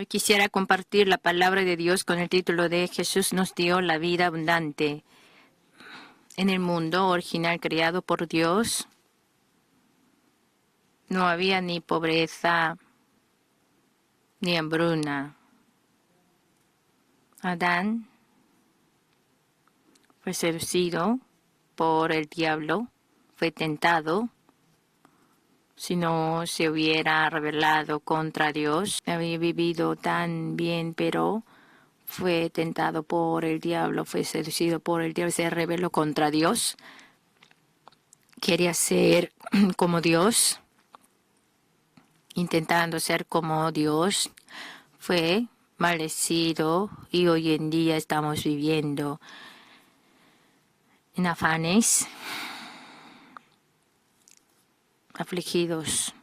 Hoy quisiera compartir la palabra de Dios con el título de Jesús nos dio la vida abundante. En el mundo original creado por Dios no había ni pobreza ni hambruna. Adán fue seducido por el diablo, fue tentado. Si no se hubiera rebelado contra Dios, había vivido tan bien, pero fue tentado por el diablo, fue seducido por el diablo, se rebeló contra Dios. Quería ser como Dios, intentando ser como Dios, fue maldecido y hoy en día estamos viviendo en afanes, afligidos.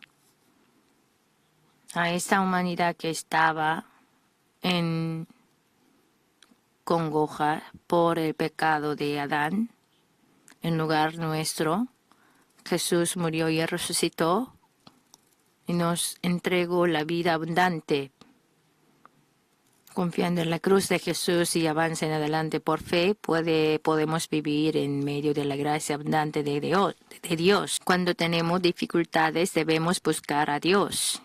A esta humanidad que estaba en congoja por el pecado de Adán, en lugar nuestro, Jesús murió y resucitó y nos entregó la vida abundante. Confiando en la cruz de Jesús y avancen adelante por fe, podemos vivir en medio de la gracia abundante de Dios. Cuando tenemos dificultades, debemos buscar a Dios.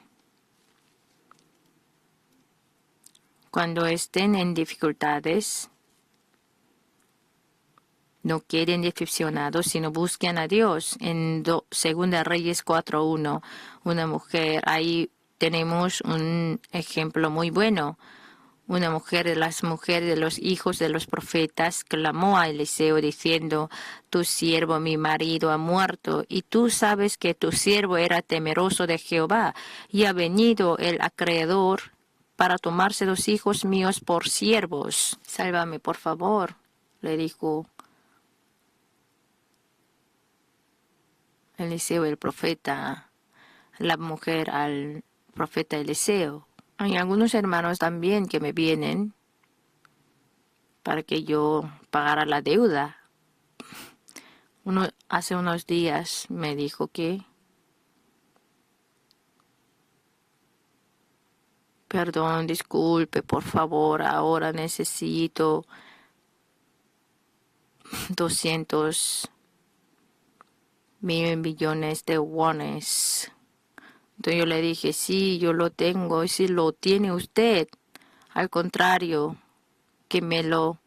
Cuando estén en dificultades, no queden decepcionados, sino busquen a Dios. En 2 Reyes 4:1, una mujer, ahí tenemos un ejemplo muy bueno. Una mujer de las mujeres de los hijos de los profetas clamó a Eliseo diciendo: tu siervo, mi marido, ha muerto, y tú sabes que tu siervo era temeroso de Jehová, y ha venido el acreedor para tomarse 2 hijos míos por siervos. Sálvame, por favor, le dijo Eliseo el profeta, la mujer al profeta Eliseo. Hay algunos hermanos también que me vienen para que yo pagara la deuda. Hace unos días me dijo que, perdón, disculpe, por favor, ahora necesito 200 mil millones de wones. Entonces yo le dije, sí, yo lo tengo, y si lo tiene usted, al contrario, que me lo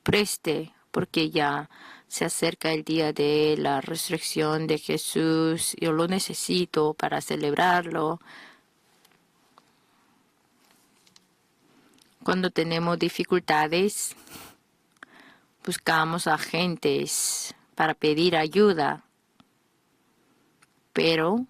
preste, porque ya se acerca el día de la resurrección de Jesús. Yo lo necesito para celebrarlo. Cuando tenemos dificultades, buscamos agentes para pedir ayuda, pero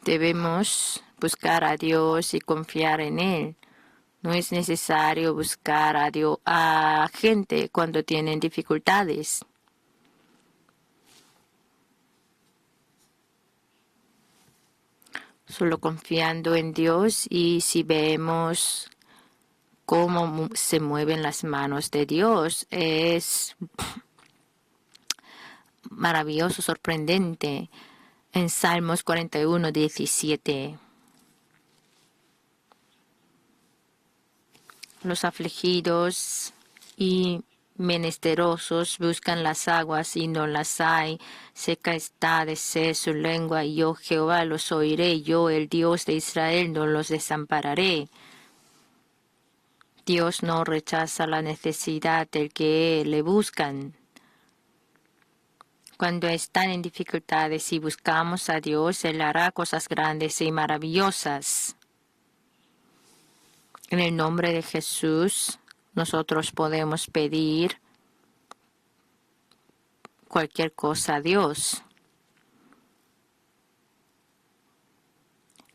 debemos buscar a Dios y confiar en Él. No es necesario buscar a gente cuando tienen dificultades. Solo confiando en Dios, y si vemos cómo se mueven las manos de Dios, es maravilloso, sorprendente. En Salmos 41:17. Los afligidos y menesterosos buscan las aguas y no las hay. Seca está de sed su lengua, y yo Jehová los oiré. Yo, el Dios de Israel, no los desampararé. Dios no rechaza la necesidad del que le buscan. Cuando están en dificultades y buscamos a Dios, Él hará cosas grandes y maravillosas. En el nombre de Jesús, nosotros podemos pedir cualquier cosa a Dios.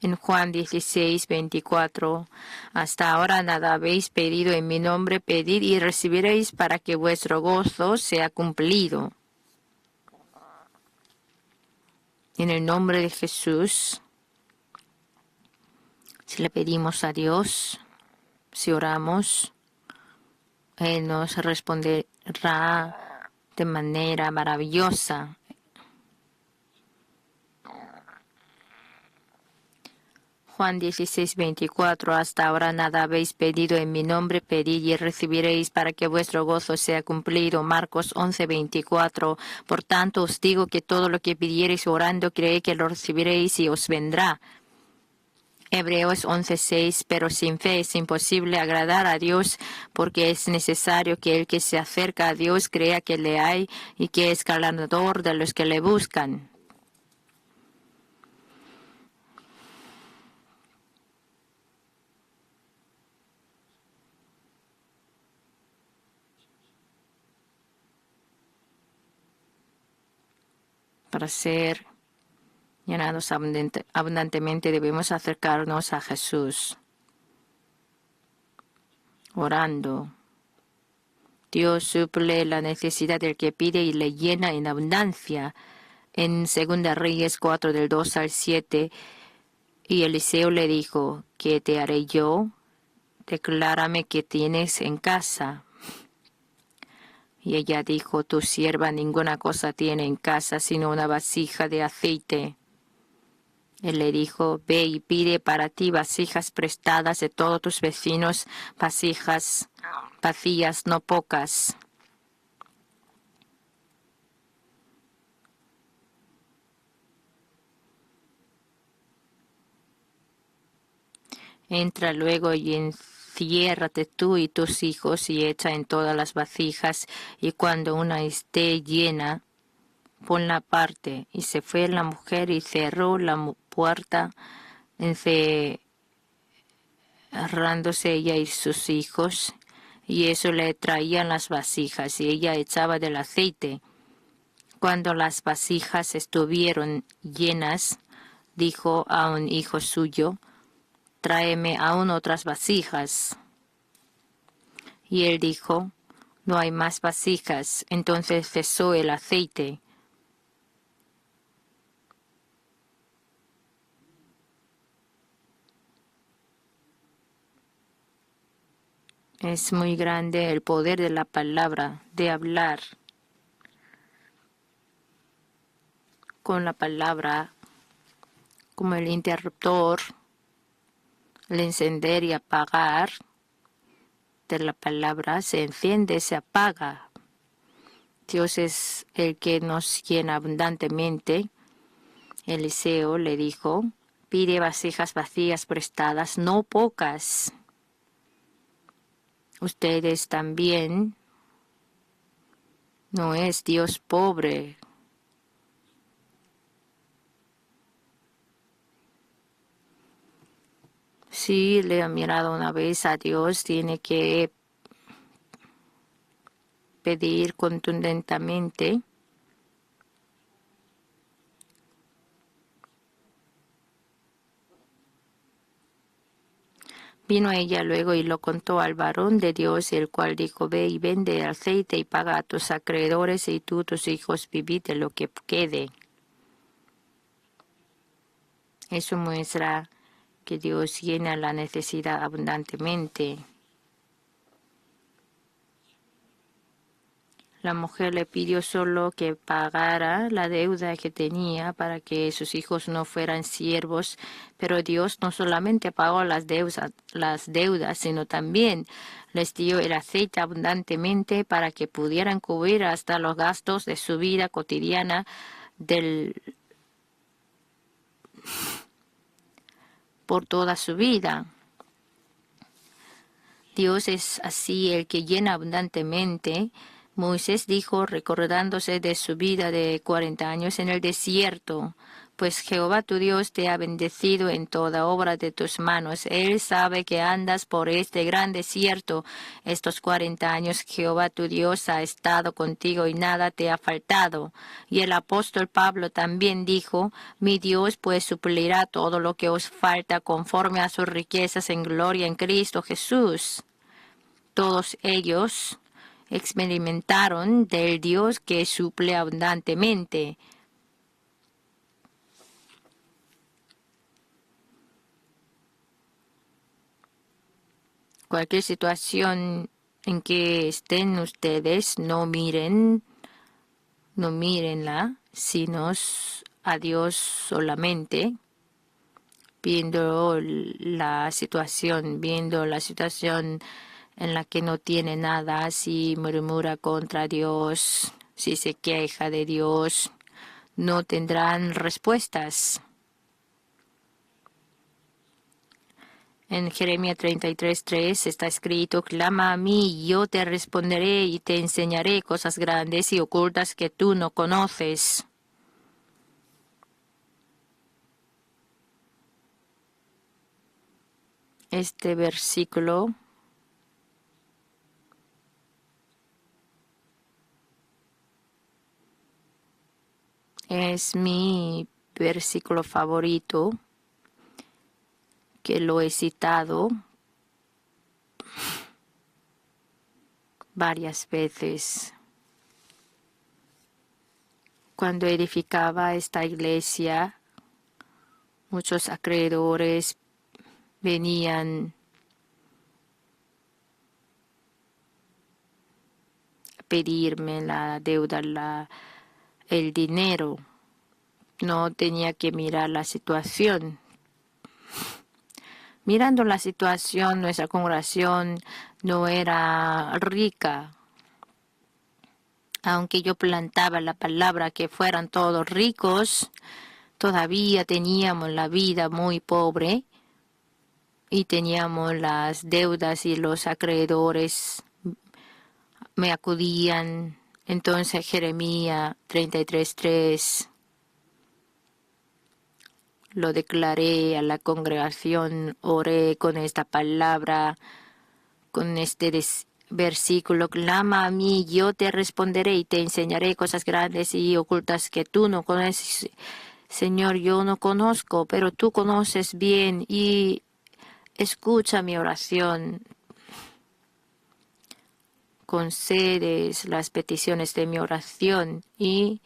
En Juan 16:24, hasta ahora nada habéis pedido en mi nombre, pedid y recibiréis para que vuestro gozo sea cumplido. En el nombre de Jesús, si le pedimos a Dios, si oramos, Él nos responderá de manera maravillosa. Juan 16:24, hasta ahora nada habéis pedido en mi nombre, pedid y recibiréis para que vuestro gozo sea cumplido. Marcos 11:24, por tanto os digo que todo lo que pidiereis orando, creed que lo recibiréis y os vendrá. Hebreos 11:6, pero sin fe es imposible agradar a Dios, porque es necesario que el que se acerca a Dios crea que le hay y que es galardonador de los que le buscan. Para ser llenados abundantemente debemos acercarnos a Jesús, orando. Dios suple la necesidad del que pide y le llena en abundancia. En 2 Reyes 4, del 2 al 7, y Eliseo le dijo, ¿qué te haré yo? Declárame qué tienes en casa. Y ella dijo, tu sierva ninguna cosa tiene en casa sino una vasija de aceite. Él le dijo, ve y pide para ti vasijas prestadas de todos tus vecinos, vasijas vacías, no pocas. Entra luego y enciérrate tú y tus hijos y echa en todas las vasijas, y cuando una esté llena, ponla aparte. Y se fue la mujer y cerró la puerta, encerrándose ella y sus hijos, y eso le traían las vasijas, y ella echaba del aceite. Cuando las vasijas estuvieron llenas, dijo a un hijo suyo, tráeme aún otras vasijas. Y él dijo, no hay más vasijas. Entonces cesó el aceite. Es muy grande el poder de la palabra, de hablar con la palabra, como el interruptor, el encender y apagar de la palabra, se enciende, se apaga. Dios es el que nos llena abundantemente. Eliseo le dijo, pide vasijas vacías prestadas, no pocas. Ustedes también, no es Dios pobre. Si le ha mirado una vez a Dios, tiene que pedir contundentemente. Vino ella luego y lo contó al varón de Dios, el cual dijo, ve y vende el aceite y paga a tus acreedores, y tú, tus hijos, vivid de lo que quede. Eso muestra que Dios llena la necesidad abundantemente. La mujer le pidió solo que pagara la deuda que tenía para que sus hijos no fueran siervos, pero Dios no solamente pagó las deudas, sino también les dio el aceite abundantemente para que pudieran cubrir hasta los gastos de su vida cotidiana por toda su vida. Dios es así el que llena abundantemente. Moisés dijo, recordándose de su vida de 40 años en el desierto, pues Jehová tu Dios te ha bendecido en toda obra de tus manos. Él sabe que andas por este gran desierto. Estos 40 años Jehová tu Dios ha estado contigo y nada te ha faltado. Y el apóstol Pablo también dijo, mi Dios pues suplirá todo lo que os falta conforme a sus riquezas en gloria en Cristo Jesús. Todos ellos experimentaron del Dios que suple abundantemente. Cualquier situación en que estén ustedes, no mírenla, sino a Dios solamente. viendo la situación en la que no tiene nada, si murmura contra Dios, si se queja de Dios, no tendrán respuestas. En Jeremías 33:3 está escrito: clama a mí, y yo te responderé y te enseñaré cosas grandes y ocultas que tú no conoces. Este versículo es mi versículo favorito, que lo he citado varias veces. Cuando edificaba esta iglesia, muchos acreedores venían a pedirme la deuda, el dinero. No tenía que mirar la situación. Mirando la situación, nuestra congregación no era rica. Aunque yo plantaba la palabra que fueran todos ricos, todavía teníamos la vida muy pobre y teníamos las deudas y los acreedores me acudían. Entonces Jeremías 33:3 lo declaré a la congregación, oré con esta palabra, con este versículo: clama a mí, yo te responderé y te enseñaré cosas grandes y ocultas que tú no conoces. Señor, yo no conozco, pero tú conoces bien y escucha mi oración. Concedes las peticiones de mi oración, y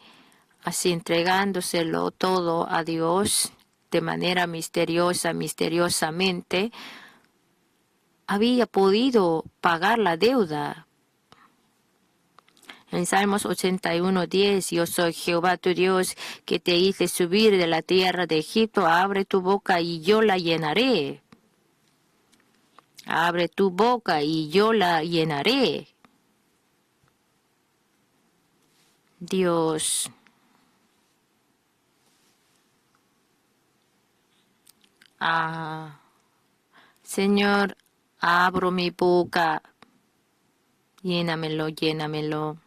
así entregándoselo todo a Dios de manera misteriosamente, había podido pagar la deuda. En Salmos 81:10, yo soy Jehová tu Dios, que te hice subir de la tierra de Egipto. Abre tu boca y yo la llenaré. Abre tu boca y yo la llenaré. Dios, Señor, abro mi boca, llénamelo, llénamelo.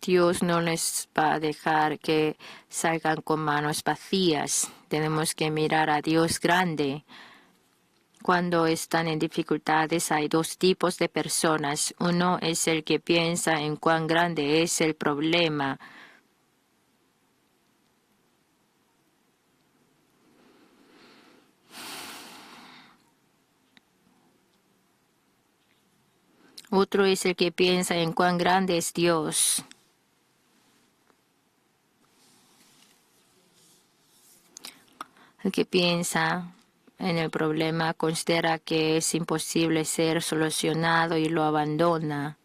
Dios no les va a dejar que salgan con manos vacías. Tenemos que mirar a Dios grande. Cuando están en dificultades hay dos tipos de personas. Uno es el que piensa en cuán grande es el problema. Otro es el que piensa en cuán grande es Dios. El que piensa en el problema considera que es imposible ser solucionado y lo abandona.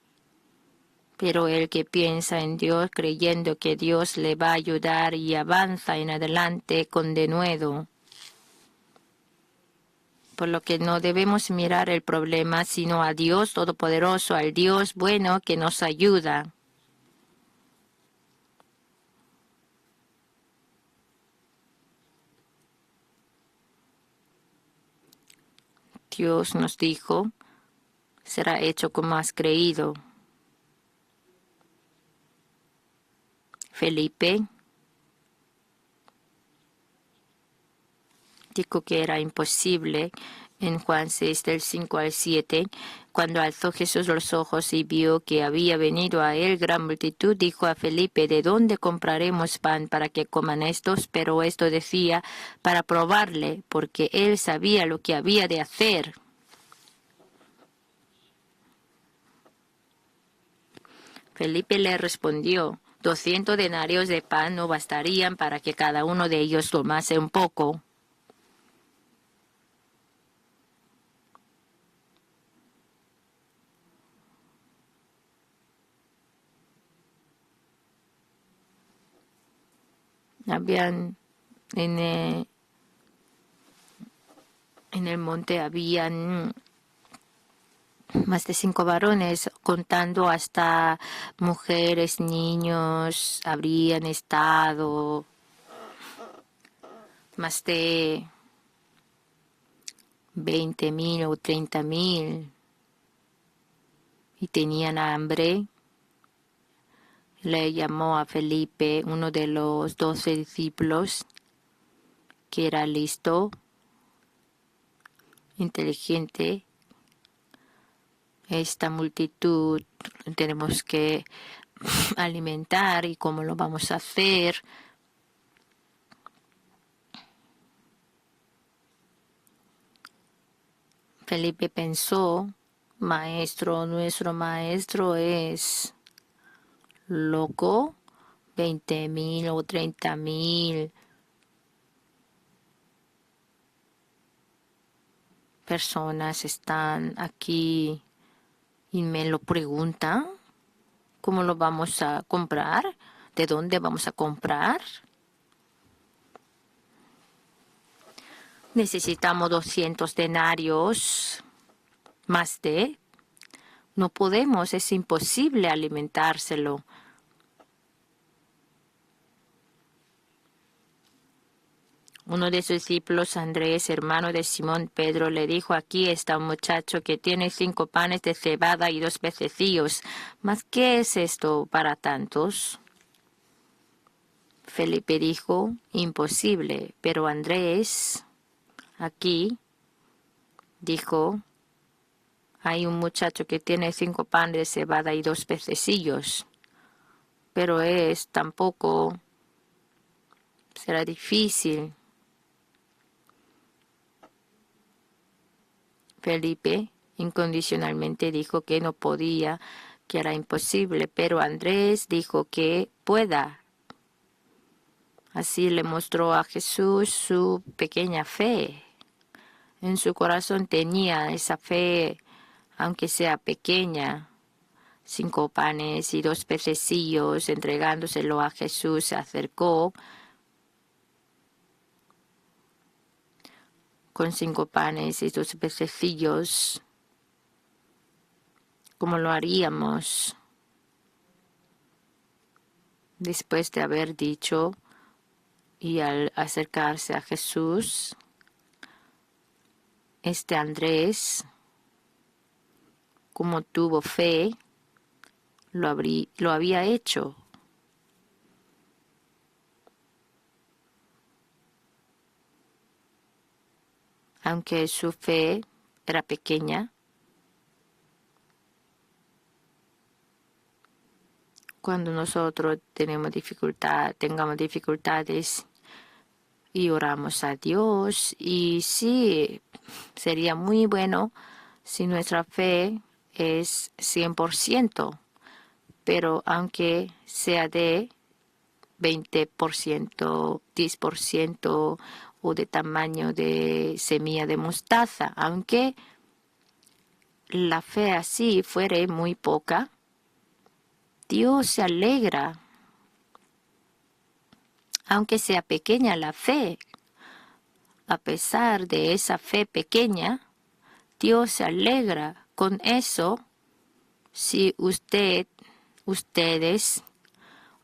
Pero el que piensa en Dios creyendo que Dios le va a ayudar y avanza en adelante con denuedo. Por lo que no debemos mirar el problema, sino a Dios Todopoderoso, al Dios bueno que nos ayuda. Dios nos dijo: será hecho como has creído. Felipe dijo que era imposible. En Juan 6, del 5 al 7, cuando alzó Jesús los ojos y vio que había venido a él gran multitud, dijo a Felipe: ¿de dónde compraremos pan para que coman estos? Pero esto decía para probarle, porque él sabía lo que había de hacer. Felipe le respondió: 200 denarios de pan no bastarían para que cada uno de ellos tomase un poco. Habían en el monte habían más de 5 varones, contando hasta mujeres, niños, habrían estado más de 20,000 o 30,000 y tenían hambre. Le llamó a Felipe, uno de los 12 discípulos, que era listo, inteligente. Esta multitud tenemos que alimentar, y cómo lo vamos a hacer. Felipe pensó, nuestro maestro es loco, 20,000 o 30,000 personas están aquí y me lo preguntan, ¿cómo lo vamos a comprar? ¿De dónde vamos a comprar? Necesitamos 200 denarios más de. No podemos, es imposible alimentárselo. Uno de sus discípulos, Andrés, hermano de Simón Pedro, le dijo: aquí está un muchacho que tiene 5 panes de cebada y 2 pececillos. ¿Mas qué es esto para tantos? Felipe dijo: imposible. Pero Andrés, aquí, dijo: hay un muchacho que tiene 5 panes de cebada y 2 pececillos. Pero tampoco será difícil. Felipe incondicionalmente dijo que no podía, que era imposible, pero Andrés dijo que pueda. Así le mostró a Jesús su pequeña fe. En su corazón tenía esa fe, aunque sea pequeña. 5 panes y 2 pececillos, entregándoselo a Jesús, se acercó con 5 panes y 2 pececillos, como lo haríamos después de haber dicho. Y al acercarse a Jesús, Andrés, como tuvo fe, lo había hecho. Aunque su fe era pequeña, cuando nosotros tengamos dificultades y oramos a Dios, y sí, sería muy bueno si nuestra fe es 100%, pero aunque sea de 20%, 10% o de tamaño de semilla de mostaza, aunque la fe así fuere muy poca, Dios se alegra. Aunque sea pequeña la fe, a pesar de esa fe pequeña, Dios se alegra con eso. Si ustedes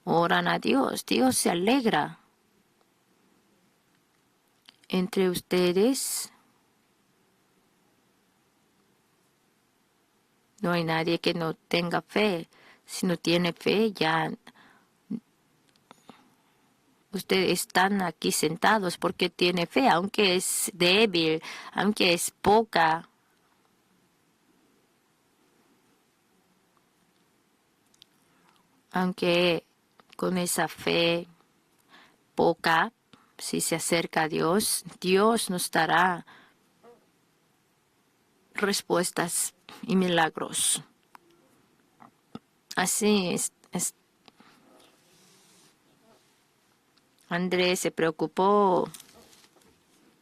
oran a Dios, Dios se alegra. Entre ustedes no hay nadie que no tenga fe. Si no tiene fe, ya ustedes están aquí sentados porque tiene fe, aunque es débil, aunque es poca. Aunque con esa fe poca, si se acerca a Dios, Dios nos dará respuestas y milagros. Así Andrés se preocupó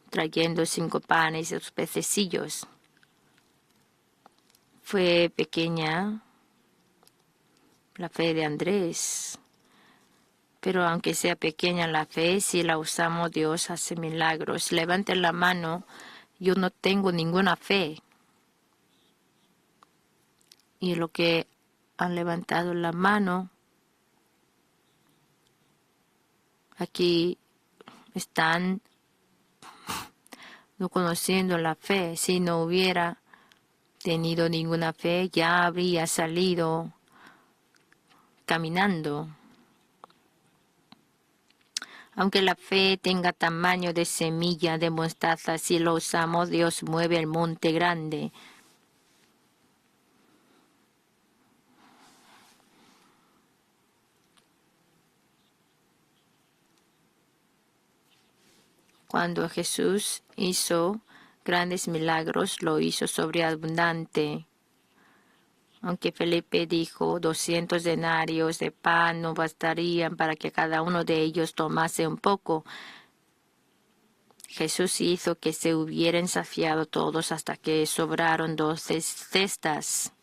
trayendo 5 panes y 2 pececillos. Fue pequeña la fe de Andrés, Pero aunque sea pequeña la fe, si la usamos, Dios hace milagros. Levanten la mano. Yo no tengo ninguna fe. Y lo que han levantado la mano, aquí están no conociendo la fe. Si no hubiera tenido ninguna fe, ya habría salido caminando. Aunque la fe tenga tamaño de semilla de mostaza, si lo usamos, Dios mueve el monte grande. Cuando Jesús hizo grandes milagros, lo hizo sobreabundante. Aunque Felipe dijo 200 denarios de pan no bastarían para que cada uno de ellos tomase un poco, Jesús hizo que se hubieran saciado todos hasta que sobraron 12 cestas.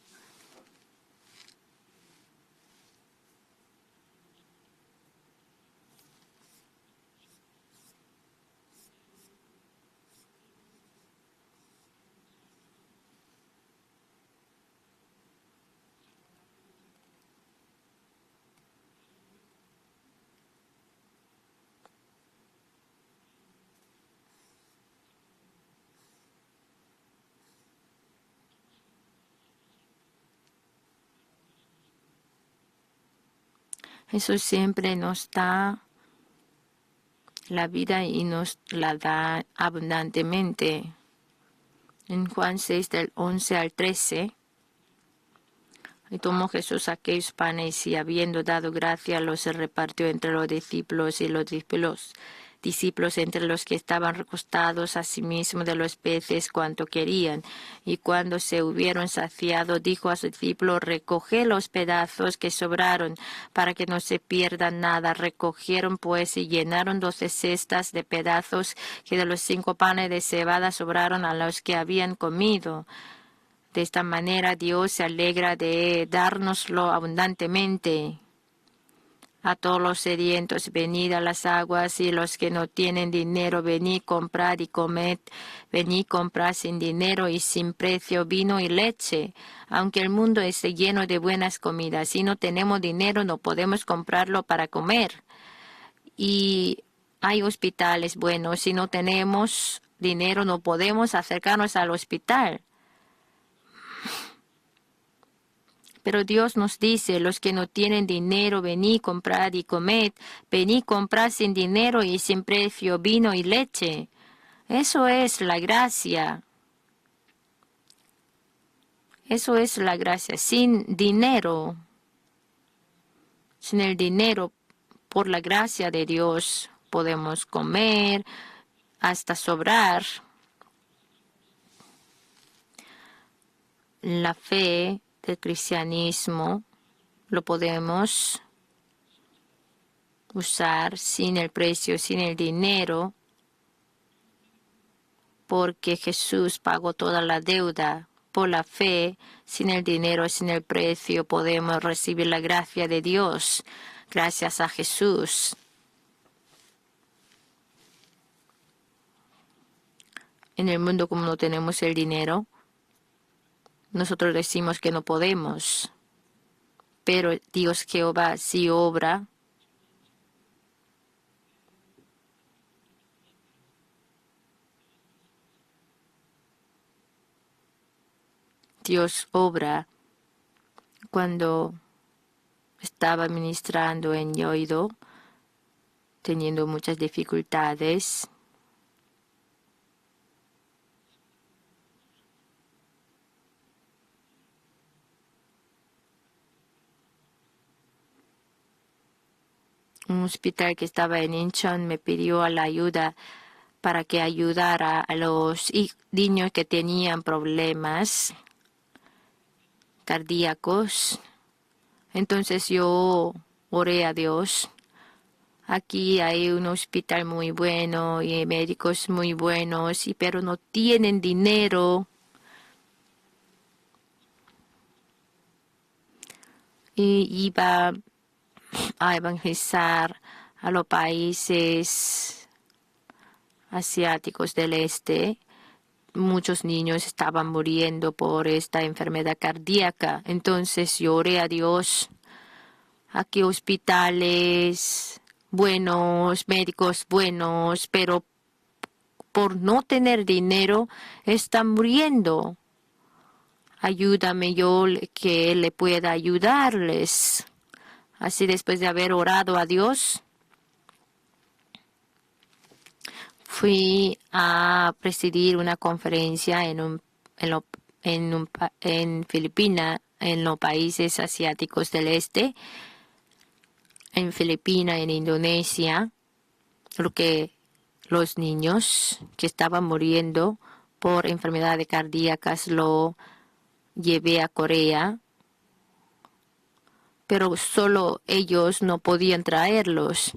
Jesús siempre nos da la vida y nos la da abundantemente. En Juan 6, del 11 al 13, y tomó Jesús aquellos panes y habiendo dado gracia, los repartió entre los discípulos y los discípulos entre los que estaban recostados, asimismo de los peces cuanto querían. Y cuando se hubieron saciado, dijo a sus discípulos: recoged los pedazos que sobraron, para que no se pierda nada. Recogieron pues y llenaron 12 cestas de pedazos que de los 5 panes de cebada sobraron a los que habían comido. De esta manera Dios se alegra de dárnoslo abundantemente. A todos los sedientos, venid a las aguas, y los que no tienen dinero, venid, comprad y comed. Venid, comprad sin dinero y sin precio vino y leche. Aunque el mundo esté lleno de buenas comidas, si no tenemos dinero no podemos comprarlo para comer. Y hay hospitales buenos, si no tenemos dinero no podemos acercarnos al hospital. Pero Dios nos dice: los que no tienen dinero, venid, comprad y comed. Venid, comprad sin dinero y sin precio vino y leche. Eso es la gracia. Eso es la gracia. Sin dinero, sin el dinero, por la gracia de Dios, podemos comer hasta sobrar. La fe del cristianismo lo podemos usar sin el precio, sin el dinero, porque Jesús pagó toda la deuda. Por la fe, sin el dinero, sin el precio, podemos recibir la gracia de Dios gracias a Jesús. En el mundo, como no tenemos el dinero, nosotros decimos que no podemos, pero Dios Jehová sí obra. Dios obra. Cuando estaba ministrando en Yoido, teniendo muchas dificultades, un hospital que estaba en Incheon me pidió la ayuda para que ayudara a los niños que tenían problemas cardíacos. Entonces yo oré a Dios. Aquí hay un hospital muy bueno y médicos muy buenos, pero no tienen dinero. Y iba a evangelizar a los países asiáticos del este. Muchos niños estaban muriendo por esta enfermedad cardíaca. Entonces yo oré a Dios. Aquí hospitales buenos, médicos buenos, pero por no tener dinero están muriendo. Ayúdame yo que le pueda ayudarles. Así después de haber orado a Dios, fui a presidir una conferencia en Filipinas, en los países asiáticos del este, en Filipinas, en Indonesia, porque los niños que estaban muriendo por enfermedades cardíacas lo llevé a Corea, pero solo ellos no podían traerlos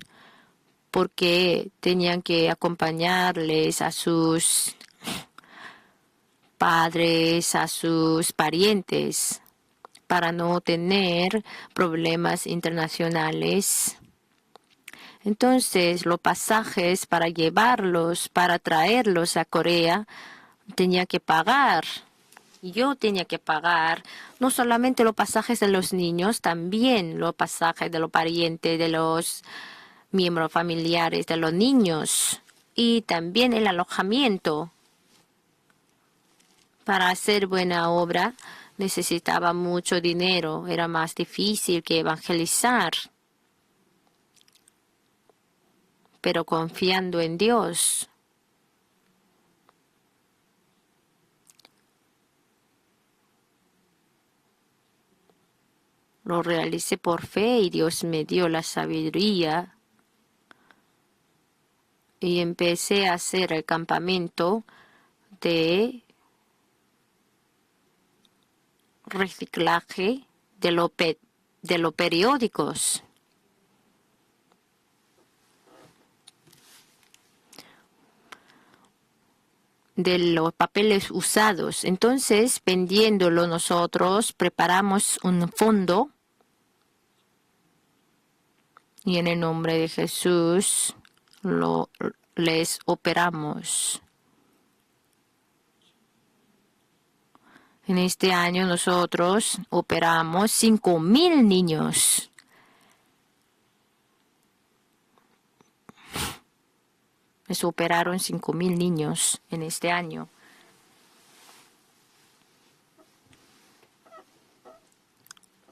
porque tenían que acompañarles a sus padres, a sus parientes, para no tener problemas internacionales. Entonces, los pasajes para llevarlos, para traerlos a Corea, tenía que pagar. Yo tenía que pagar no solamente los pasajes de los niños, también los pasajes de los parientes, de los miembros familiares de los niños y también el alojamiento. Para hacer buena obra necesitaba mucho dinero, era más difícil que evangelizar. Pero confiando en Dios, lo realicé por fe y Dios me dio la sabiduría y empecé a hacer el campamento de reciclaje de los periódicos. De los papeles usados. Entonces, vendiéndolo nosotros, preparamos un fondo y en el nombre de Jesús les operamos. En este año nosotros operamos 5,000 niños. Se operaron 5,000 niños en este año.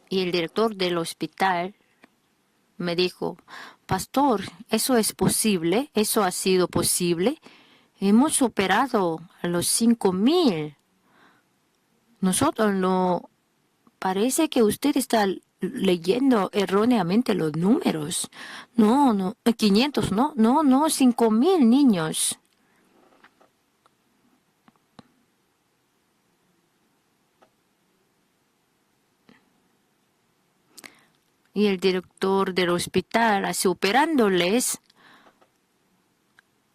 Y el director del hospital me dijo, pastor, ¿eso es posible? ¿Eso ha sido posible? Hemos operado a los 5,000. Nosotros no... Parece que usted está leyendo erróneamente los números. No, 500, no, 5,000 niños. Y el director del hospital, así operándoles,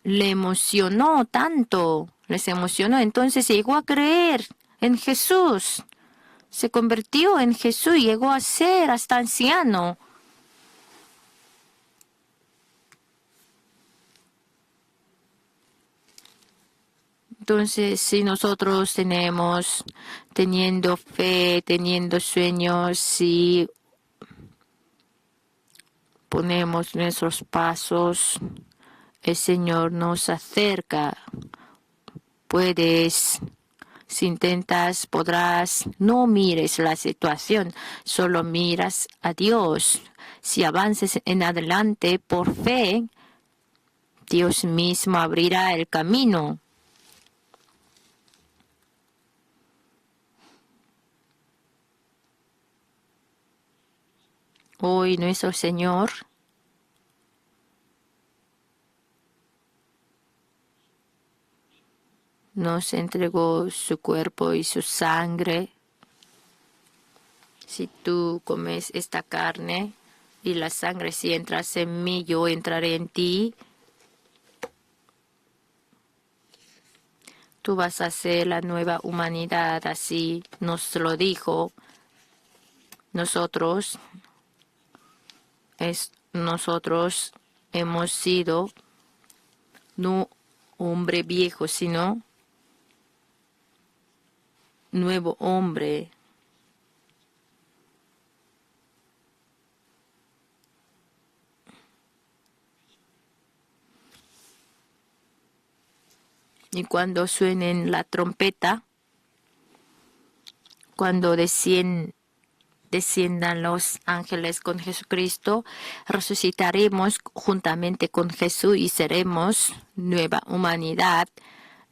le emocionó tanto, les emocionó. Entonces llegó a creer en Jesús. Se convirtió en Jesús y llegó a ser hasta anciano. Entonces, si nosotros teniendo fe, teniendo sueños, si ponemos nuestros pasos, el Señor nos acerca. Si intentas, podrás, no mires la situación, solo miras a Dios. Si avances en adelante por fe, Dios mismo abrirá el camino. Hoy nuestro Señor nos entregó su cuerpo y su sangre. Si tú comes esta carne y la sangre, si entras en mí, yo entraré en ti. Tú vas a ser la nueva humanidad, así nos lo dijo. Nosotros nosotros hemos sido no hombre viejo, sino nuevo hombre. Y cuando suenen la trompeta, cuando desciendan los ángeles con Jesucristo, resucitaremos juntamente con Jesús y seremos nueva humanidad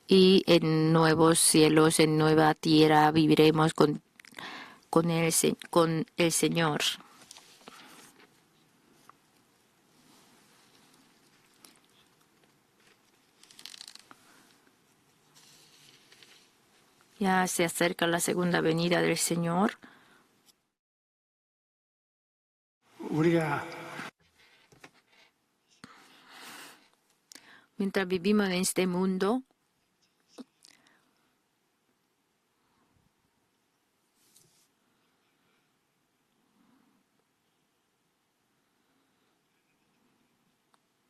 y en nuevos cielos, en nueva tierra viviremos con el Señor. Ya se acerca la segunda venida del Señor. Mientras vivimos en este mundo,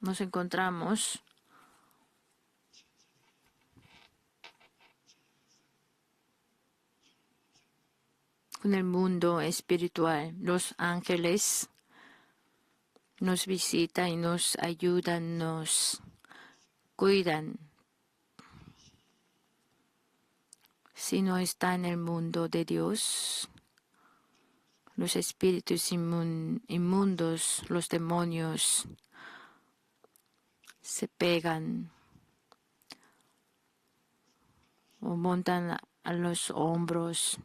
nos encontramos con el mundo espiritual. Los ángeles nos visitan y nos ayudan, nos cuidan. Si no está en el mundo de Dios, los espíritus inmundos, los demonios, se pegan o montan a los hombros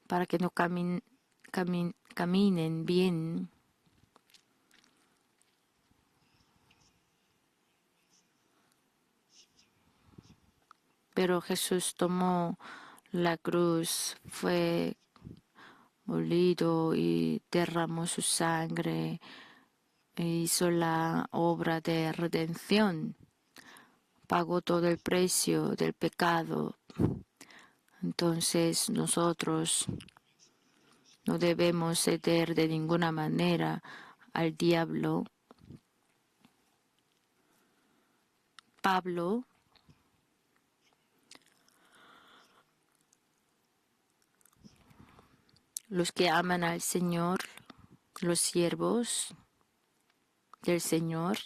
para que no caminen bien. Pero Jesús tomó la cruz, fue molido y derramó su sangre e hizo la obra de redención. Pagó todo el precio del pecado. Entonces nosotros no debemos ceder de ninguna manera al diablo. Pablo los que aman al Señor, los siervos del Señor,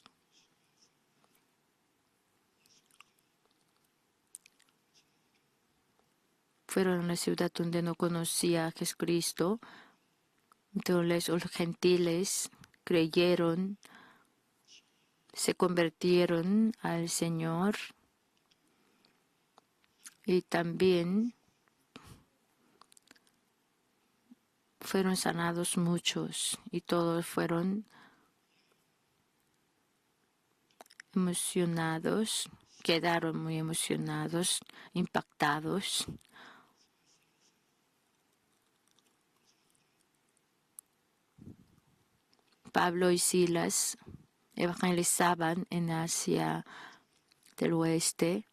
fueron a una ciudad donde no conocía a Jesucristo. Entonces los gentiles creyeron, se convirtieron al Señor y también fueron sanados muchos y todos fueron emocionados, quedaron muy emocionados, impactados. Pablo y Silas evangelizaban en Asia del Oeste,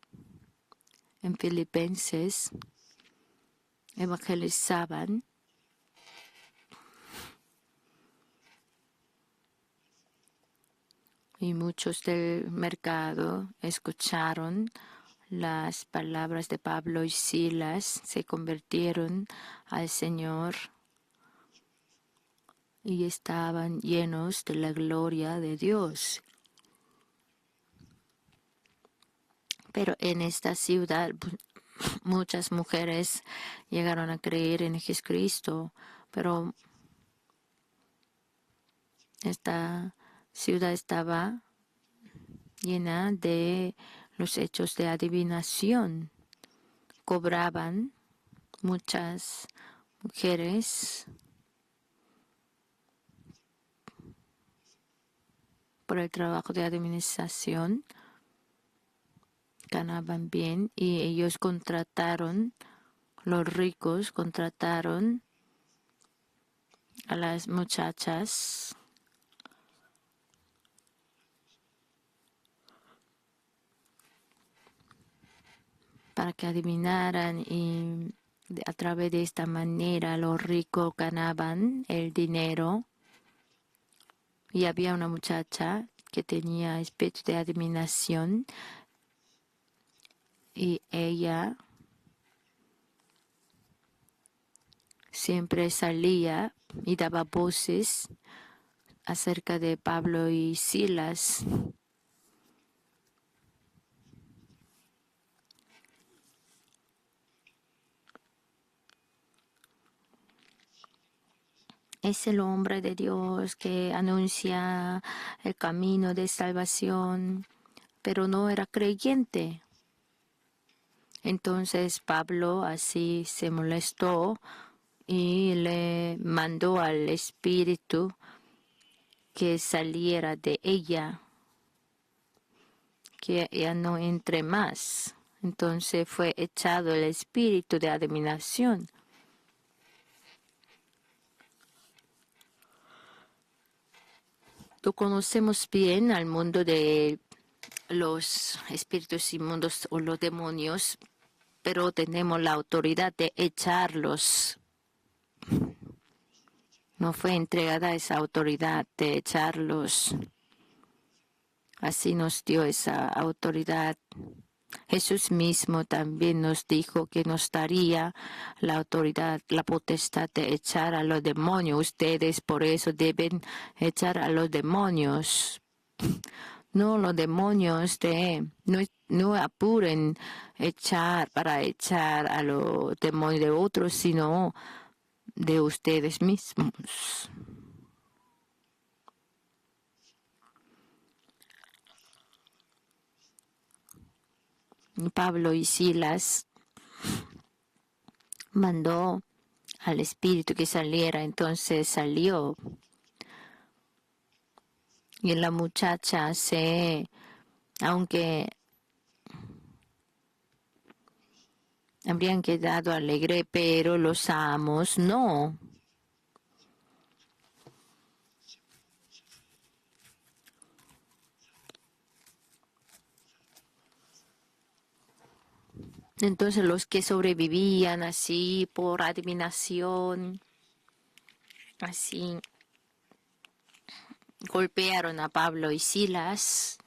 en Filipenses, evangelizaban y muchos del mercado escucharon las palabras de Pablo y Silas, se convirtieron al Señor y estaban llenos de la gloria de Dios. Pero en esta ciudad muchas mujeres llegaron a creer en Jesucristo, pero esta ciudad estaba llena de los hechos de adivinación. Cobraban muchas mujeres por el trabajo de administración, ganaban bien y ellos contrataron, los ricos contrataron a las muchachas para que adivinaran y a través de esta manera los ricos ganaban el dinero Y había una muchacha que tenía espíritu de adivinación y ella siempre salía y daba voces acerca de Pablo y Silas. Es el hombre de Dios que anuncia el camino de salvación, pero no era creyente. Entonces Pablo así se molestó y le mandó al espíritu que saliera de ella, que ya no entre más. Entonces fue echado el espíritu de adivinación. Tú conocemos bien al mundo de los espíritus inmundos o los demonios, pero tenemos la autoridad de echarlos. No fue entregada esa autoridad de echarlos. Así nos dio esa autoridad. Jesús mismo también nos dijo que nos daría la autoridad, la potestad de echar a los demonios. Ustedes por eso deben echar a los demonios. No, los demonios no apuren para echar a los demonios de otros, sino de ustedes mismos. Pablo y Silas mandó al espíritu que saliera, entonces salió. Y la muchacha aunque habrían quedado alegre, pero los amos no. Entonces los que sobrevivían así por adivinación, así golpearon a Pablo y Silas.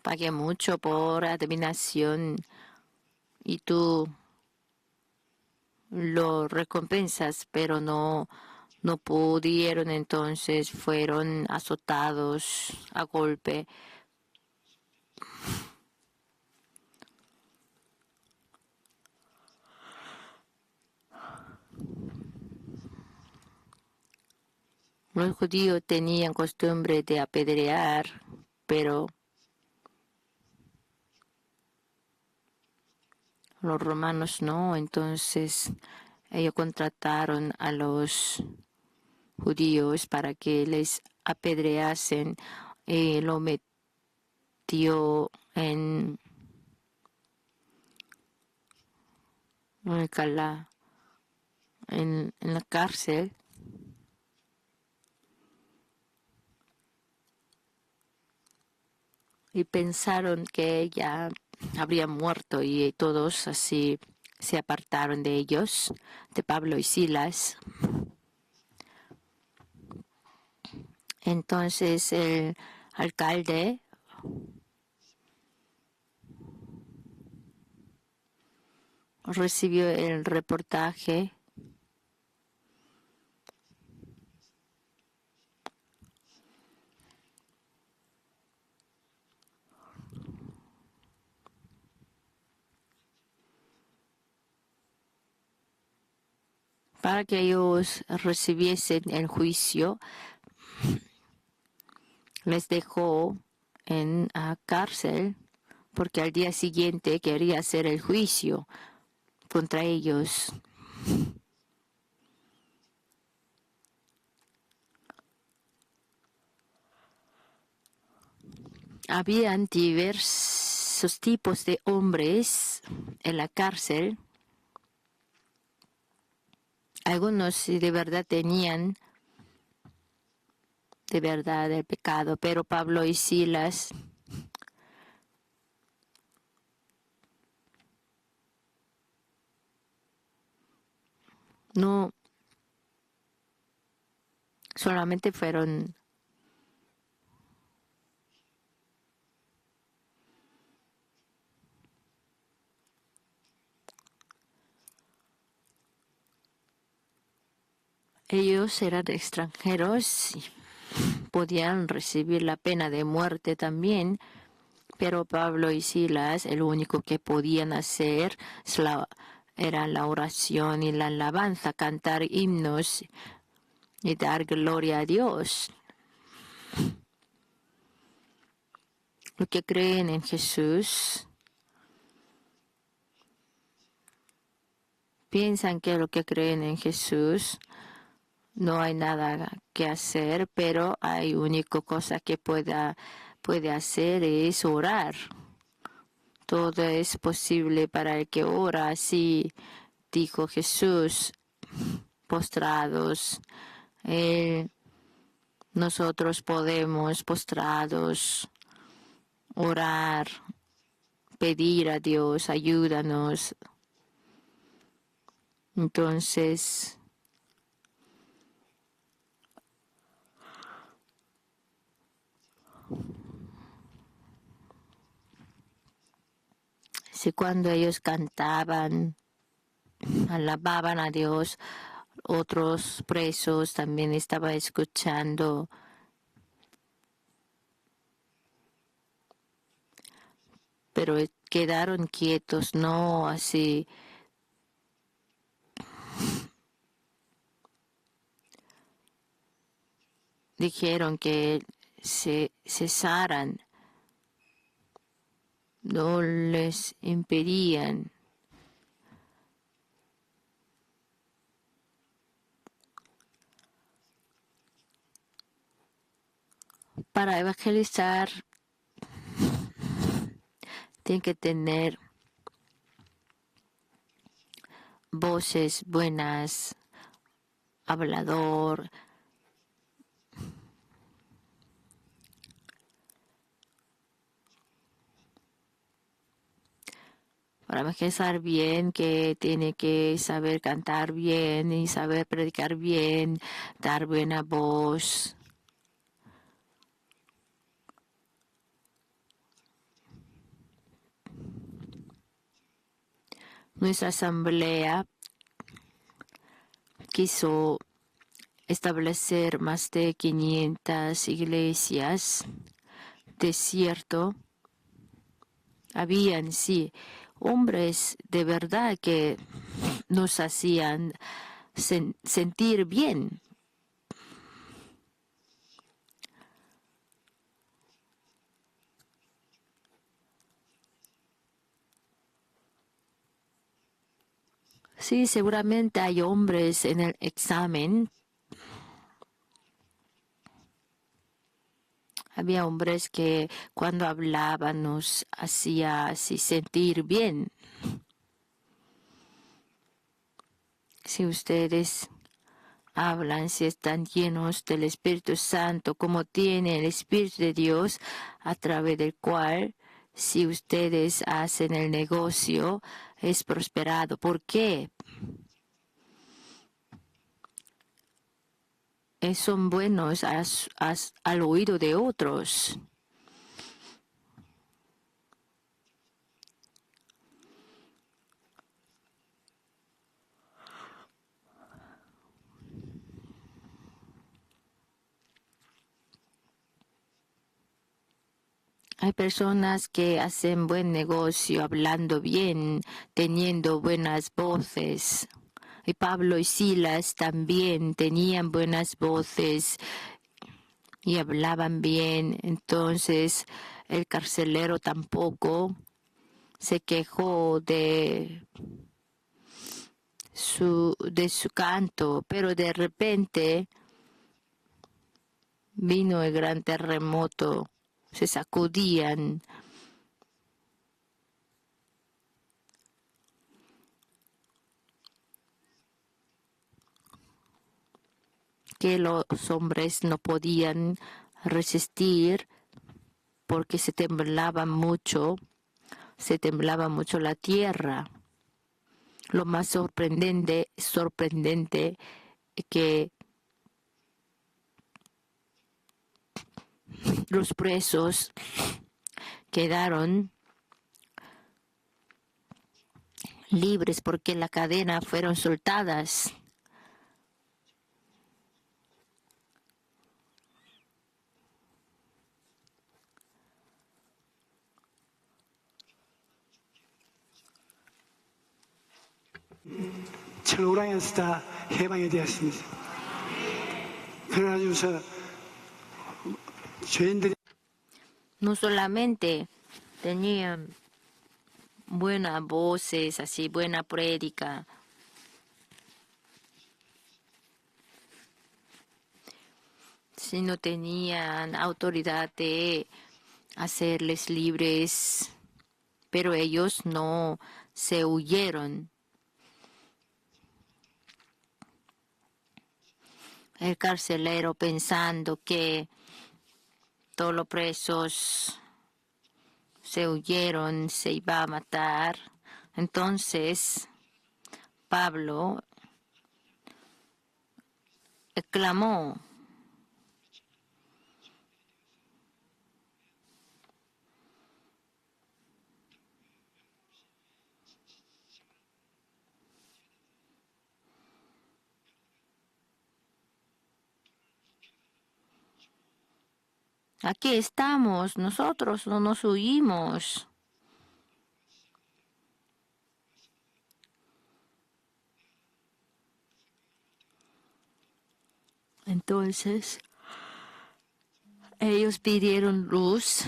Pagué mucho por adivinación y tú lo recompensas, pero no pudieron, entonces fueron azotados a golpe. Los judíos tenían costumbre de apedrear, pero los romanos no, entonces ellos contrataron a los judíos para que les apedreasen. Lo metió en la cárcel. Y pensaron que ella habría muerto y todos así se apartaron de ellos, de Pablo y Silas. Entonces el alcalde recibió el reportaje para que ellos recibiesen el juicio. Les dejó en la cárcel porque al día siguiente quería hacer el juicio contra ellos. Habían diversos tipos de hombres en la cárcel. Algunos de verdad tenían de verdad el pecado, pero Pablo y Silas no solamente fueron ellos eran extranjeros y podían recibir la pena de muerte también, pero Pablo y Silas, el único que podían hacer era la oración y la alabanza, cantar himnos y dar gloria a Dios. Los que creen en Jesús piensan que los que creen en Jesús no hay nada que hacer, pero hay única cosa que puede hacer es orar. Todo es posible para el que ora, así dijo Jesús, postrados. Nosotros podemos, postrados, orar, pedir a Dios, ayúdanos. Entonces, si cuando ellos cantaban, alababan a Dios, otros presos también estaban escuchando. Pero quedaron quietos, no así. Dijeron que se cesaran, no les impedían. Para evangelizar, tienen que tener voces buenas, hablador. Para evangelizar bien, que tiene que saber cantar bien y saber predicar bien, dar buena voz. Nuestra asamblea quiso establecer más de 500 iglesias. De cierto, habían, sí, hombres de verdad que nos hacían sentir bien. Sí, seguramente hay hombres en el examen. Había hombres que cuando hablaban nos hacía así sentir bien. Si ustedes hablan, si están llenos del Espíritu Santo, como tiene el Espíritu de Dios, a través del cual, si ustedes hacen el negocio, es prosperado. ¿Por qué? Son buenos al oído de otros. Hay personas que hacen buen negocio, hablando bien, teniendo buenas voces. Y Pablo y Silas también tenían buenas voces y hablaban bien. Entonces el carcelero tampoco se quejó de su canto, pero de repente vino el gran terremoto. Se sacudían. Que los hombres no podían resistir porque se temblaba mucho la tierra. Lo más sorprendente que los presos quedaron libres porque la cadena fueron soltadas. 철호랑에서 다 해방이 되었습니다. 그래가지고서 죄인들이 No solamente tenían buenas voces, así buena prédica, sino tenían autoridad de hacerles libres, pero ellos no se huyeron. El carcelero pensando que todos los presos se huyeron, se iba a matar. Entonces Pablo exclamó: aquí estamos, nosotros no nos huimos. Entonces ellos pidieron luz.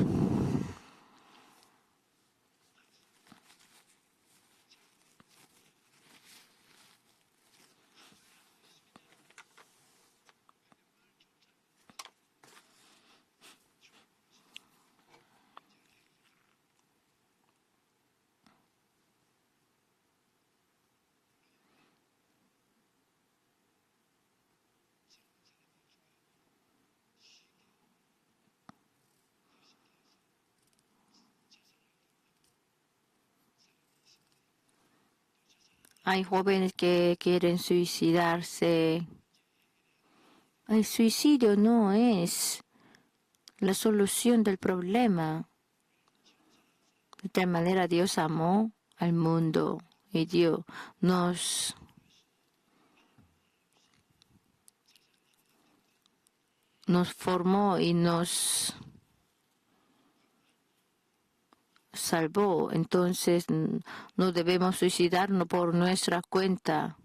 Hay jóvenes que quieren suicidarse. El suicidio no es la solución del problema. De tal manera Dios amó al mundo y Dios nos formó y nos salvó. Entonces no debemos suicidarnos por nuestra cuenta.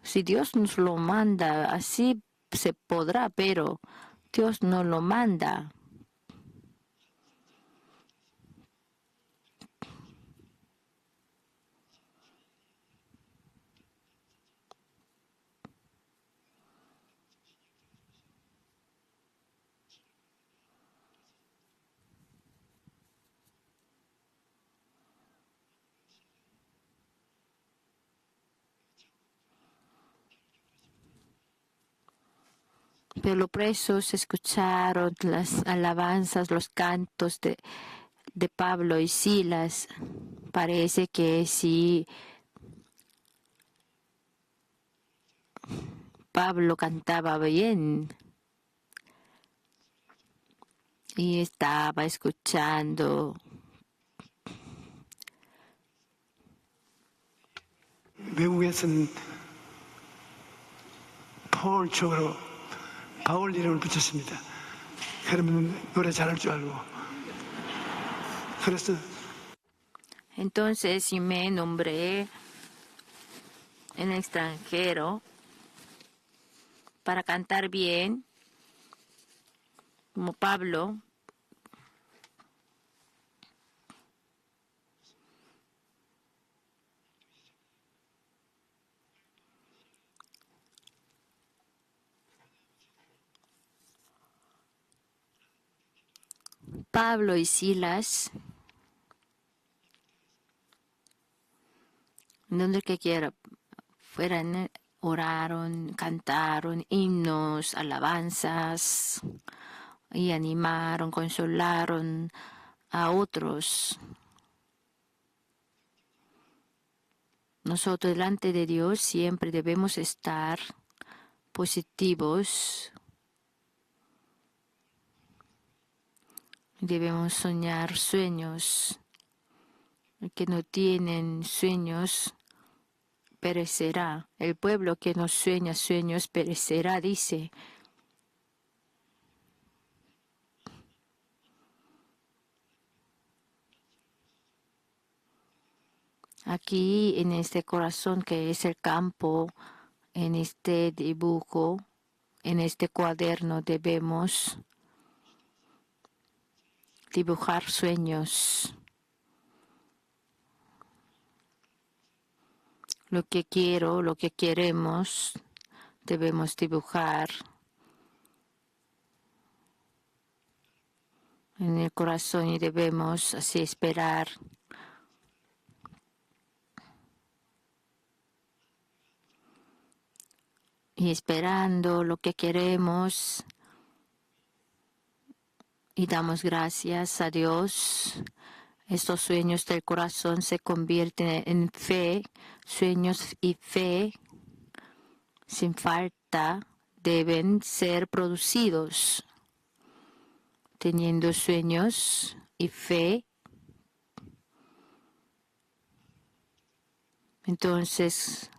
Si Dios nos lo manda, así se podrá, pero Dios no lo manda. Pero los presos escucharon las alabanzas, los cantos de Pablo y Silas. Parece que sí, Pablo cantaba bien y estaba escuchando. 외국에서는 폴 쪽으로 바울 이름을 붙였습니다. 그러면 노래 잘할 줄 알고. 그래서 Entonces, y me nombré en extranjero para cantar bien, como Pablo. Pablo y Silas, donde que quiera, fueran, oraron, cantaron himnos, alabanzas y animaron, consolaron a otros. Nosotros delante de Dios siempre debemos estar positivos. Debemos soñar sueños. El que no tienen sueños perecerá. El pueblo que no sueña sueños perecerá, dice. Aquí en este corazón que es el campo, en este dibujo, en este cuaderno debemos dibujar sueños. Lo que quiero, lo que queremos, debemos dibujar en el corazón y debemos así esperar. Y esperando lo que queremos y damos gracias a Dios. Estos sueños del corazón se convierten en fe, sueños y fe sin falta deben ser producidos. Teniendo sueños y fe, entonces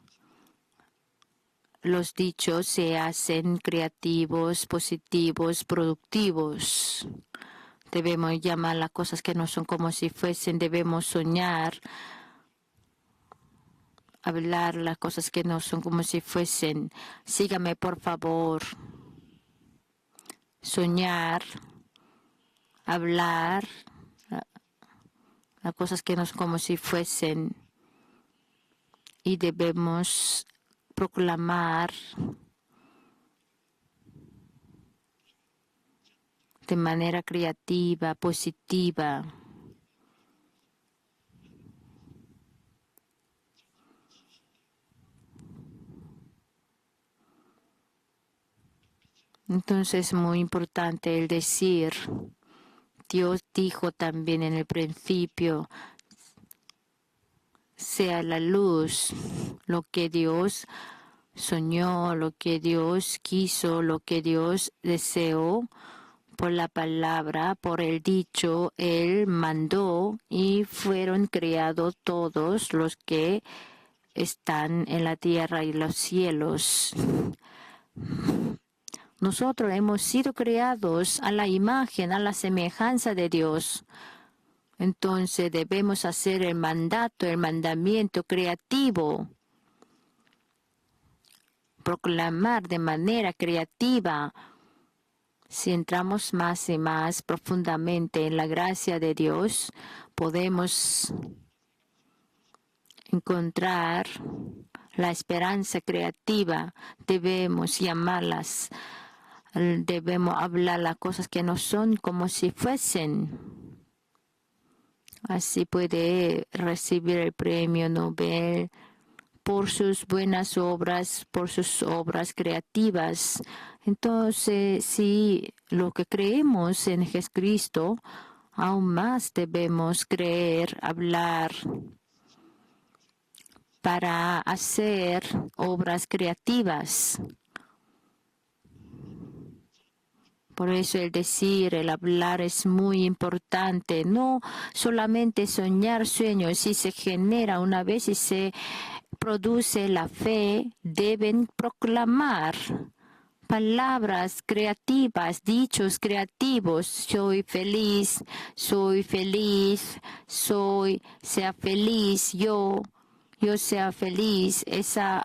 los dichos se hacen creativos, positivos, productivos. Debemos llamar las cosas que no son como si fuesen, debemos soñar, hablar las cosas que no son como si fuesen. Sígame, por favor. Soñar, hablar las cosas que no son como si fuesen. Y debemos proclamar de manera creativa, positiva. Entonces es muy importante el decir, Dios dijo también en el principio, sea la luz, lo que Dios soñó, lo que Dios quiso, lo que Dios deseó, por la palabra, por el dicho, Él mandó y fueron creados todos los que están en la tierra y los cielos. Nosotros hemos sido creados a la imagen, a la semejanza de Dios. Entonces debemos hacer el mandato, el mandamiento creativo. Proclamar de manera creativa. Si entramos más y más profundamente en la gracia de Dios, podemos encontrar la esperanza creativa. Debemos llamarlas, debemos hablar las cosas que no son como si fuesen. Así puede recibir el premio Nobel por sus buenas obras, por sus obras creativas. Entonces, si lo que creemos en Jesucristo, aún más debemos creer, hablar, para hacer obras creativas. Por eso el decir, el hablar es muy importante. No solamente soñar sueños, si se genera una vez y se produce la fe, deben proclamar palabras creativas, dichos creativos. Soy feliz, sea feliz, yo sea feliz. Esa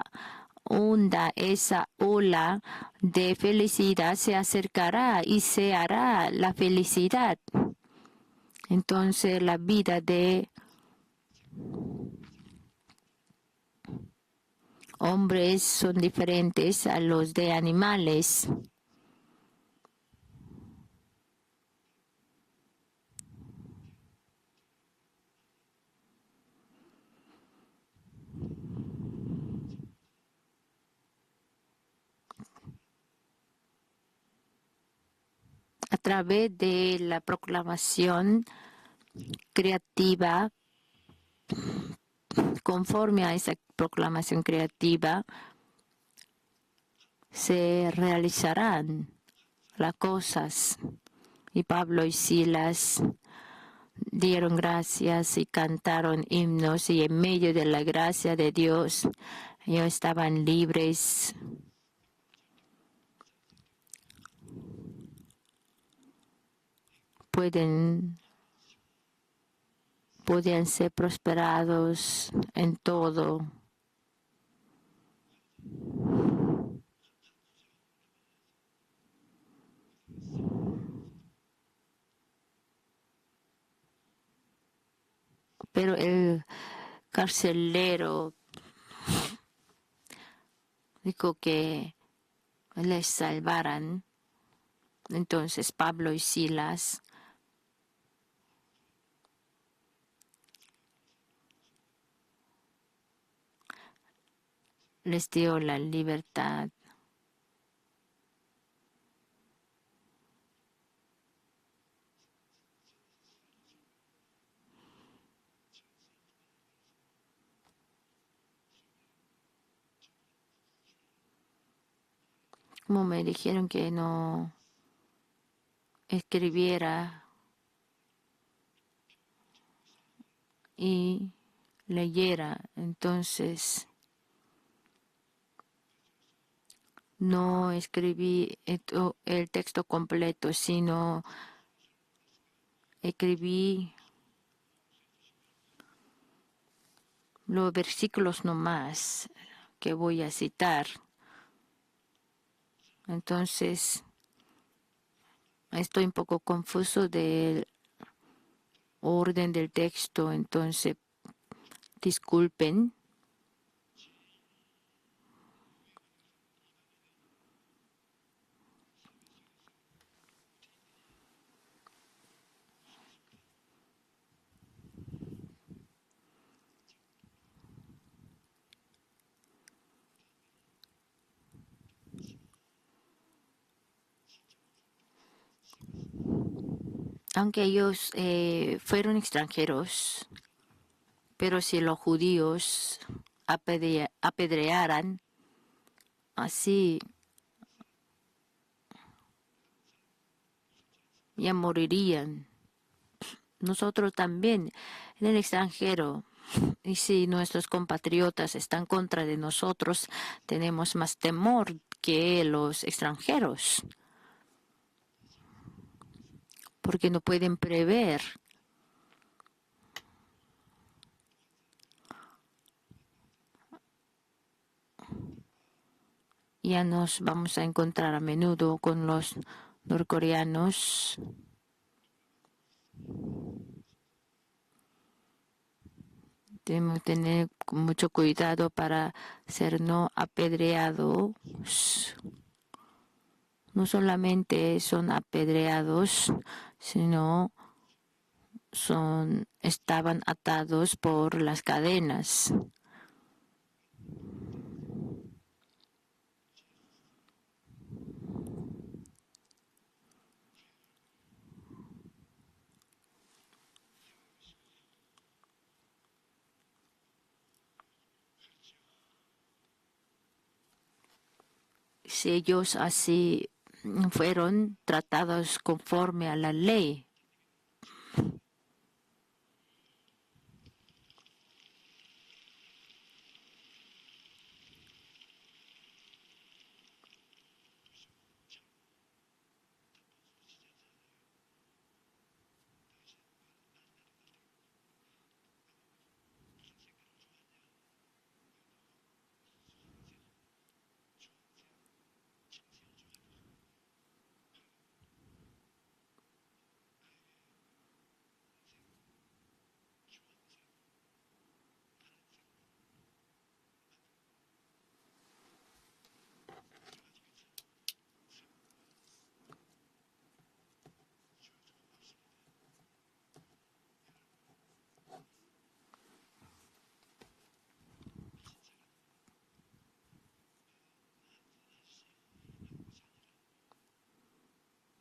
onda, esa ola de felicidad se acercará y se hará la felicidad. Entonces la vida de hombres son diferentes a los de animales. A través de la proclamación creativa conforme a esa proclamación creativa, se realizarán las cosas. Y Pablo y Silas dieron gracias y cantaron himnos, y en medio de la gracia de Dios ellos estaban libres. Podían ser prosperados en todo. Pero el carcelero dijo que les salvaran. Entonces Pablo y Silas les dio la libertad. Como me dijeron que no escribiera y leyera, entonces no escribí el texto completo, sino escribí los versículos nomás que voy a citar. Entonces estoy un poco confuso del orden del texto, entonces disculpen. Aunque ellos fueron extranjeros, pero si los judíos apedrearan, así ya morirían. Nosotros también en el extranjero. Y si nuestros compatriotas están contra de nosotros, tenemos más temor que los extranjeros, porque no pueden prever. Ya nos vamos a encontrar a menudo con los norcoreanos. Debemos tener mucho cuidado para ser no apedreados. No solamente son apedreados, sino estaban atados por las cadenas. Si ellos así fueron tratados conforme a la ley,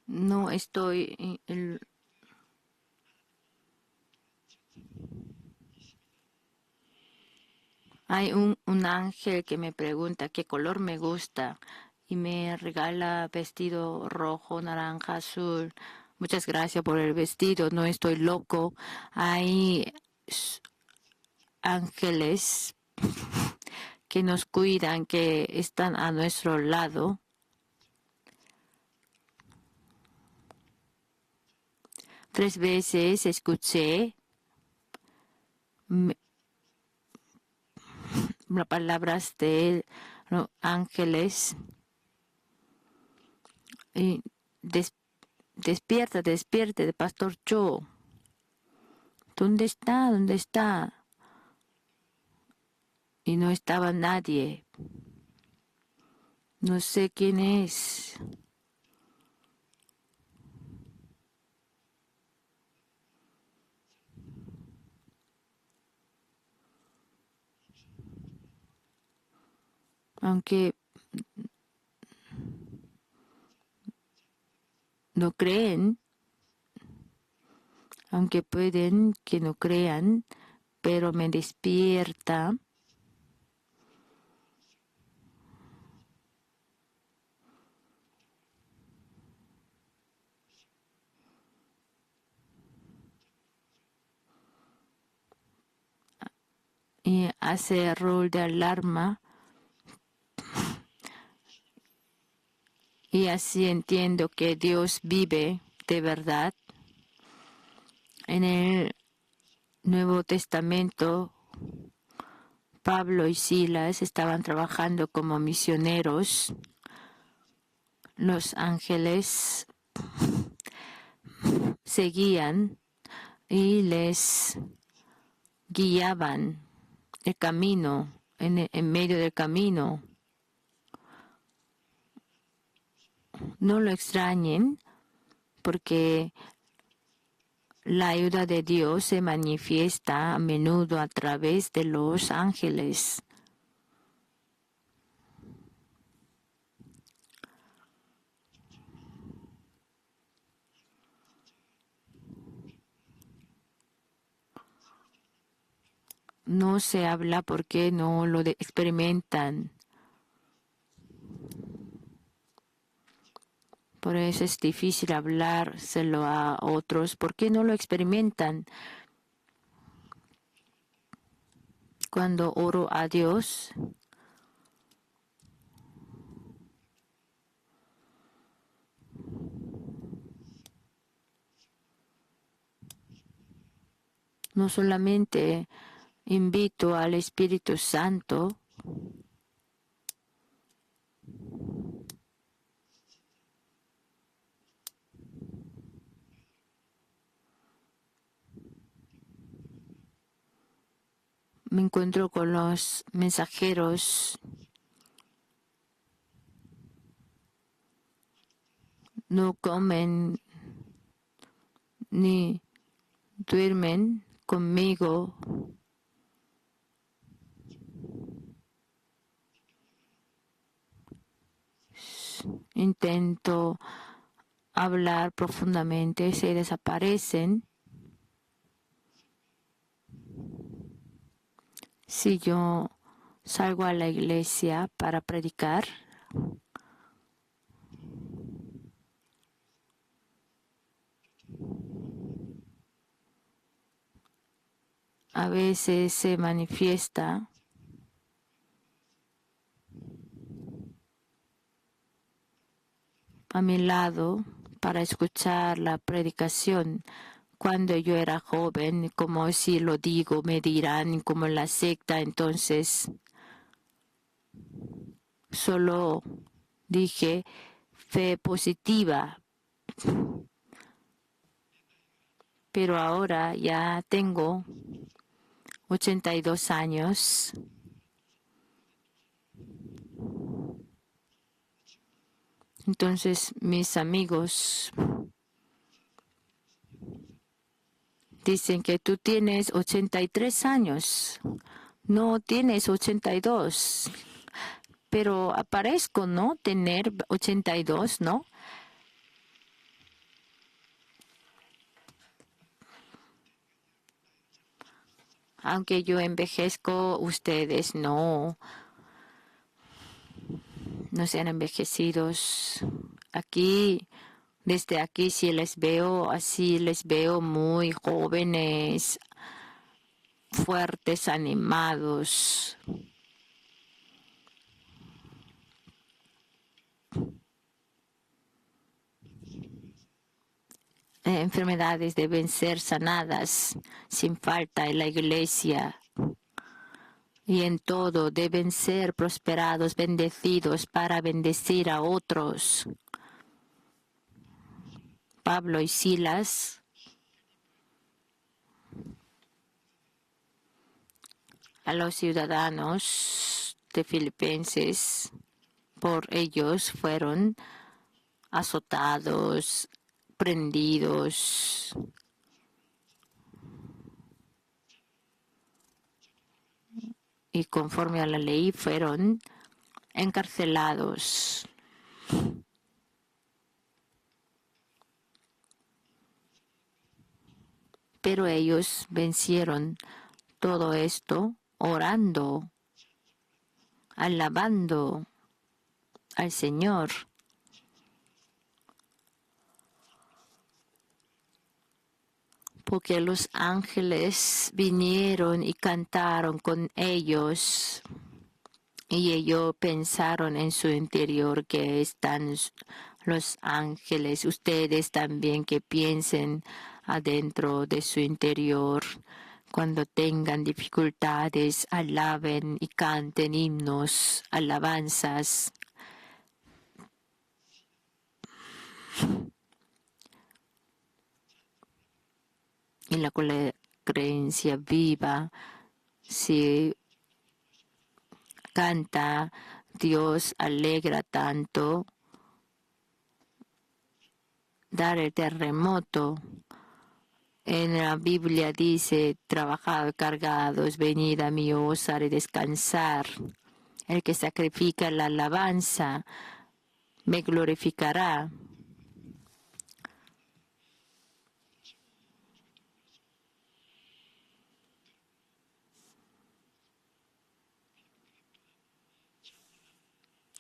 no estoy Hay un ángel que me pregunta qué color me gusta y me regala vestido rojo, naranja, azul. Muchas gracias por el vestido, no estoy loco. Hay ángeles que nos cuidan, que están a nuestro lado. Tres veces escuché las palabras de los ángeles y despierta, despierte, Pastor Cho. ¿Dónde está? ¿Dónde está? Y no estaba nadie. No sé quién es. Aunque no creen, aunque pueden que no crean, pero me despierta y hace rol de alarma y así entiendo que Dios vive de verdad. En el Nuevo Testamento, Pablo y Silas estaban trabajando como misioneros. Los ángeles seguían y les guiaban el camino, en medio del camino. No lo extrañen, porque la ayuda de Dios se manifiesta a menudo a través de los ángeles. No se habla porque no lo experimentan. Por eso es difícil hablárselo a otros porque no lo experimentan. Cuando oro a Dios, no solamente invito al Espíritu Santo, me encuentro con los mensajeros, no comen ni duermen conmigo. Intento hablar profundamente, se desaparecen. Si yo salgo a la iglesia para predicar, a veces se manifiesta a mi lado para escuchar la predicación. Cuando yo era joven, como si lo digo, me dirán como en la secta, entonces solo dije fe positiva. Pero ahora ya tengo 82 años. Entonces mis amigos dicen que tú tienes 83 años. No tienes 82. Pero aparezco, ¿no? Tener 82, ¿no? Aunque yo envejezco, ustedes no sean envejecidos. Aquí, desde aquí, si les veo así, les veo muy jóvenes, fuertes, animados. Enfermedades deben ser sanadas sin falta en la iglesia. Y en todo deben ser prosperados, bendecidos para bendecir a otros. Pablo y Silas a los ciudadanos de Filipenses, por ellos fueron azotados, prendidos. Y conforme a la ley fueron encarcelados. Pero ellos vencieron todo esto orando, alabando al Señor. Porque los ángeles vinieron y cantaron con ellos. Y ellos pensaron en su interior que están los ángeles. Ustedes también que piensen adentro de su interior. Cuando tengan dificultades, alaben y canten himnos, alabanzas. Y la creencia viva, si canta, Dios alegra tanto. Dar el terremoto. En la Biblia dice, trabajad cargados, venid a mí, os haré descansar. El que sacrifica la alabanza me glorificará.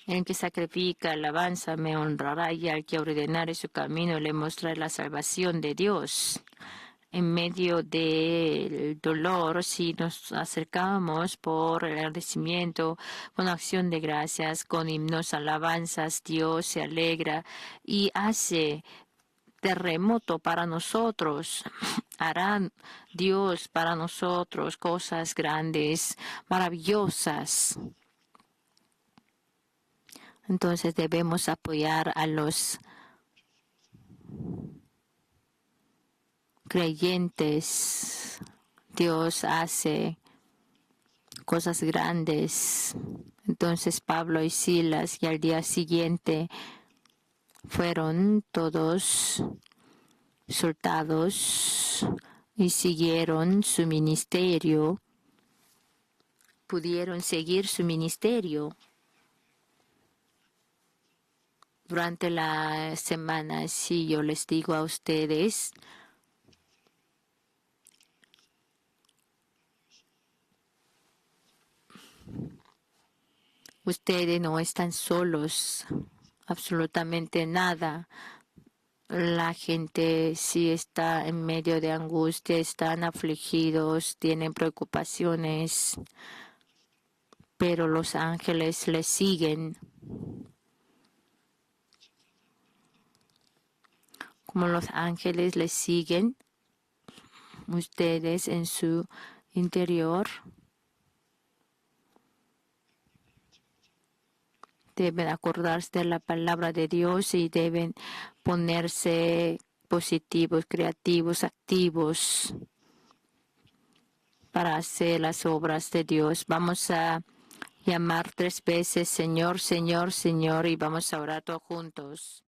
El que sacrifica alabanza me honrará, y al que ordenare su camino le mostraré la salvación de Dios. En medio del dolor, si nos acercamos por el agradecimiento, con acción de gracias, con himnos, alabanzas, Dios se alegra y hace terremoto para nosotros. Hará Dios para nosotros cosas grandes, maravillosas. Entonces debemos apoyar a los creyentes. Dios hace cosas grandes. Entonces Pablo y Silas, y al día siguiente fueron todos soltados y siguieron su ministerio. Pudieron seguir su ministerio. Durante la semana, si yo les digo a ustedes, ustedes no están solos, absolutamente nada. La gente sí está en medio de angustia, están afligidos, tienen preocupaciones, pero los ángeles les siguen. Como los ángeles les siguen, ustedes en su interior deben acordarse de la palabra de Dios y deben ponerse positivos, creativos, activos para hacer las obras de Dios. Vamos a llamar 3 veces Señor, Señor, Señor, y vamos a orar todos juntos.